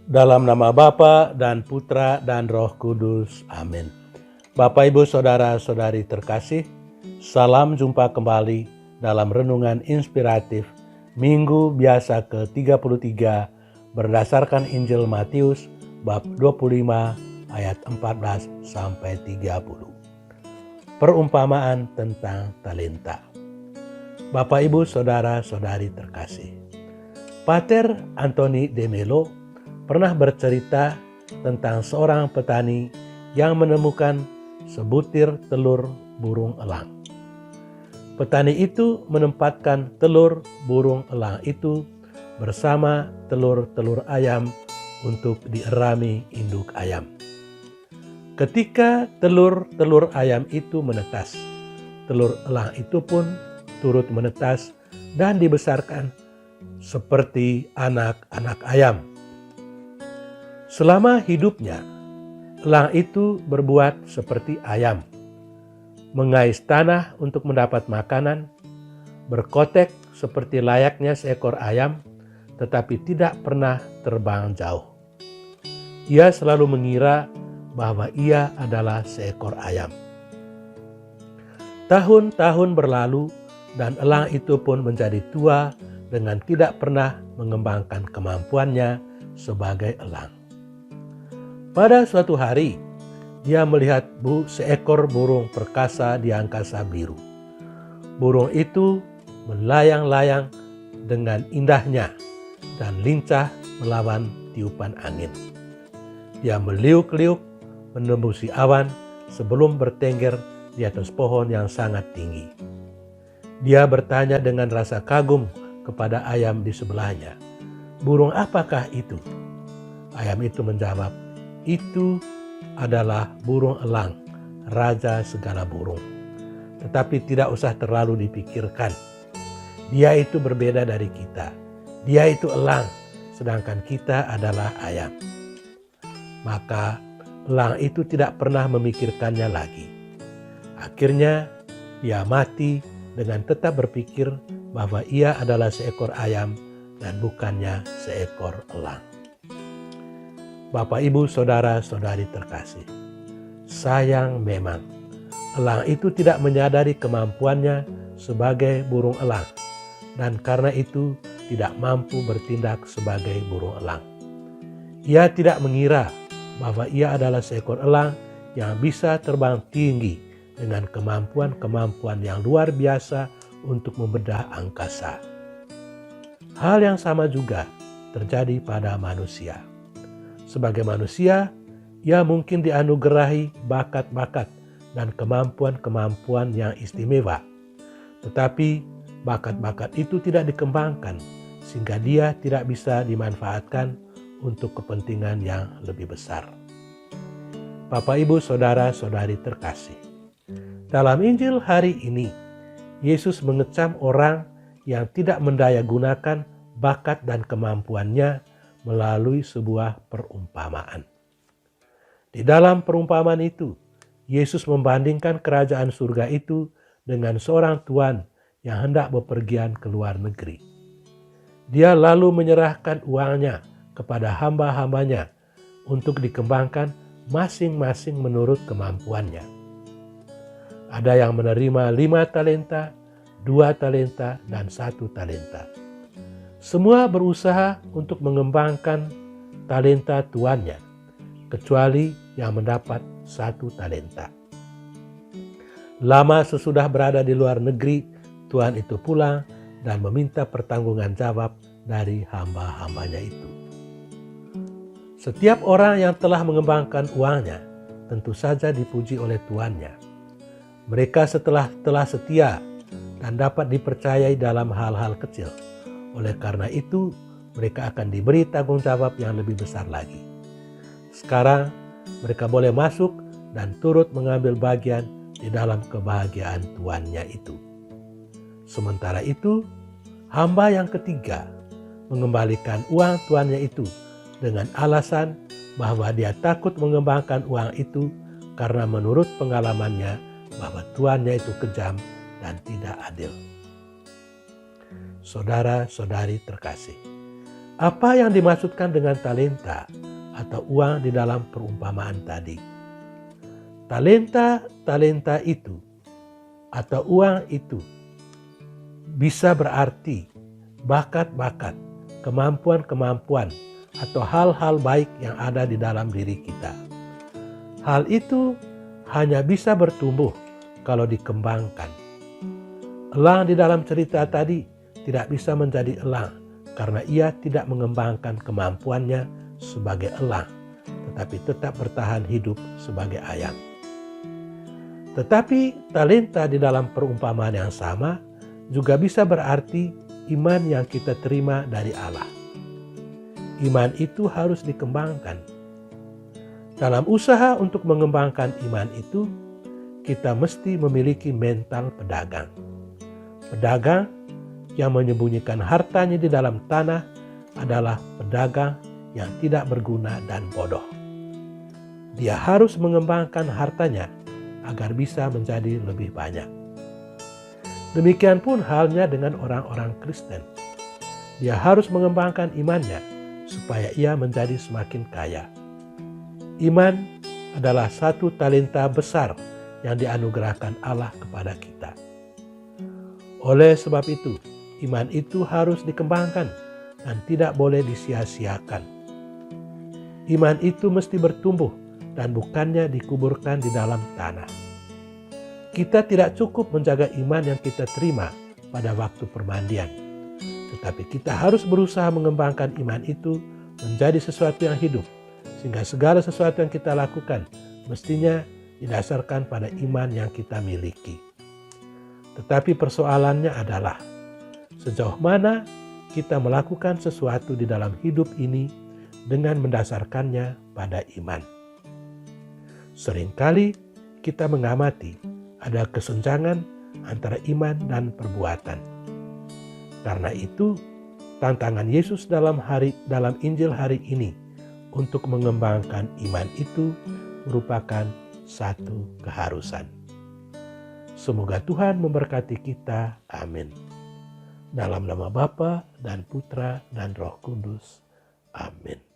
Dalam nama Bapa dan Putra dan Roh Kudus. Amin. Bapak, Ibu, Saudara-saudari terkasih, salam jumpa kembali dalam Renungan Inspiratif Minggu Biasa ke-33 berdasarkan Injil Matius bab 25 ayat 14 sampai 30. Perumpamaan tentang talenta. Bapak, Ibu, Saudara-saudari terkasih, Pater Anthony de Mello pernah bercerita tentang seorang petani yang menemukan sebutir telur burung elang. Petani itu menempatkan telur burung elang itu bersama telur-telur ayam untuk dierami induk ayam. Ketika telur-telur ayam itu menetas, telur elang itu pun turut menetas dan dibesarkan seperti anak-anak ayam. Selama hidupnya, elang itu berbuat seperti ayam, mengais tanah untuk mendapat makanan, berkotek seperti layaknya seekor ayam, tetapi tidak pernah terbang jauh. Ia selalu mengira bahwa ia adalah seekor ayam. Tahun-tahun berlalu dan elang itu pun menjadi tua dengan tidak pernah mengembangkan kemampuannya sebagai elang. Pada suatu hari, dia melihat seekor burung perkasa di angkasa biru. Burung itu melayang-layang dengan indahnya dan lincah melawan tiupan angin. Dia meliuk-liuk menembusi awan sebelum bertengger di atas pohon yang sangat tinggi. Dia bertanya dengan rasa kagum kepada ayam di sebelahnya, "Burung apakah itu?" Ayam itu menjawab, "Itu adalah burung elang, raja segala burung. Tetapi tidak usah terlalu dipikirkan. Dia itu berbeda dari kita. Dia itu elang, sedangkan kita adalah ayam." Maka elang itu tidak pernah memikirkannya lagi. Akhirnya dia mati dengan tetap berpikir bahwa ia adalah seekor ayam dan bukannya seekor elang. Bapak, Ibu, Saudara-saudari terkasih, sayang memang elang itu tidak menyadari kemampuannya sebagai burung elang dan karena itu tidak mampu bertindak sebagai burung elang. Ia tidak mengira bahwa ia adalah seekor elang yang bisa terbang tinggi dengan kemampuan-kemampuan yang luar biasa untuk membedah angkasa. Hal yang sama juga terjadi pada manusia. Sebagai manusia, ia mungkin dianugerahi bakat-bakat dan kemampuan-kemampuan yang istimewa. Tetapi bakat-bakat itu tidak dikembangkan sehingga dia tidak bisa dimanfaatkan untuk kepentingan yang lebih besar. Bapak, Ibu, Saudara-saudari terkasih, dalam Injil hari ini, Yesus mengecam orang yang tidak mendayagunakan bakat dan kemampuannya melalui sebuah perumpamaan. Di dalam perumpamaan itu, Yesus membandingkan kerajaan surga itu dengan seorang tuan yang hendak bepergian ke luar negeri. Dia lalu menyerahkan uangnya kepada hamba-hambanya untuk dikembangkan masing-masing menurut kemampuannya. Ada yang menerima 5 talenta, 2 talenta, dan 1 talenta. Semua berusaha untuk mengembangkan talenta tuannya, kecuali yang mendapat 1 talenta. Lama sesudah berada di luar negeri, tuan itu pulang dan meminta pertanggungan jawab dari hamba-hambanya itu. Setiap orang yang telah mengembangkan uangnya tentu saja dipuji oleh tuannya. Mereka telah setia dan dapat dipercayai dalam hal-hal kecil. Oleh karena itu, mereka akan diberi tanggung jawab yang lebih besar lagi. Sekarang, mereka boleh masuk dan turut mengambil bagian di dalam kebahagiaan tuannya itu. Sementara itu, hamba yang ketiga mengembalikan uang tuannya itu dengan alasan bahwa dia takut mengembangkan uang itu karena menurut pengalamannya bahwa tuannya itu kejam dan tidak adil. Saudara-saudari terkasih, Apa yang dimaksudkan dengan talenta atau uang di dalam perumpamaan tadi? Talenta itu atau uang itu bisa berarti bakat-bakat, kemampuan-kemampuan, atau hal-hal baik yang ada di dalam diri kita. Hal itu hanya bisa bertumbuh kalau dikembangkan. Elang di dalam cerita tadi tidak bisa menjadi elang karena ia tidak mengembangkan kemampuannya sebagai elang, tetapi tetap bertahan hidup sebagai ayam. Tetapi talenta di dalam perumpamaan yang sama juga bisa berarti iman yang kita terima dari Allah. Iman itu harus dikembangkan. Dalam usaha untuk mengembangkan iman itu, kita mesti memiliki mental pedagang. Pedagang yang menyembunyikan hartanya di dalam tanah adalah pedagang yang tidak berguna dan bodoh. Dia harus mengembangkan hartanya agar bisa menjadi lebih banyak. Demikian pun halnya dengan orang-orang Kristen. Dia harus mengembangkan imannya supaya ia menjadi semakin kaya. Iman adalah satu talenta besar yang dianugerahkan Allah kepada kita. Oleh sebab itu, iman itu harus dikembangkan dan tidak boleh disia-siakan. Iman itu mesti bertumbuh dan bukannya dikuburkan di dalam tanah. Kita tidak cukup menjaga iman yang kita terima pada waktu permandian, tetapi kita harus berusaha mengembangkan iman itu menjadi sesuatu yang hidup, sehingga segala sesuatu yang kita lakukan mestinya didasarkan pada iman yang kita miliki. Tetapi persoalannya adalah sejauh mana kita melakukan sesuatu di dalam hidup ini dengan mendasarkannya pada iman. Seringkali kita mengamati ada kesenjangan antara iman dan perbuatan. Karena itu, tantangan Yesus dalam Injil hari ini untuk mengembangkan iman itu merupakan satu keharusan. Semoga Tuhan memberkati kita. Amin. Dalam nama Bapa dan Putra dan Roh Kudus. Amin.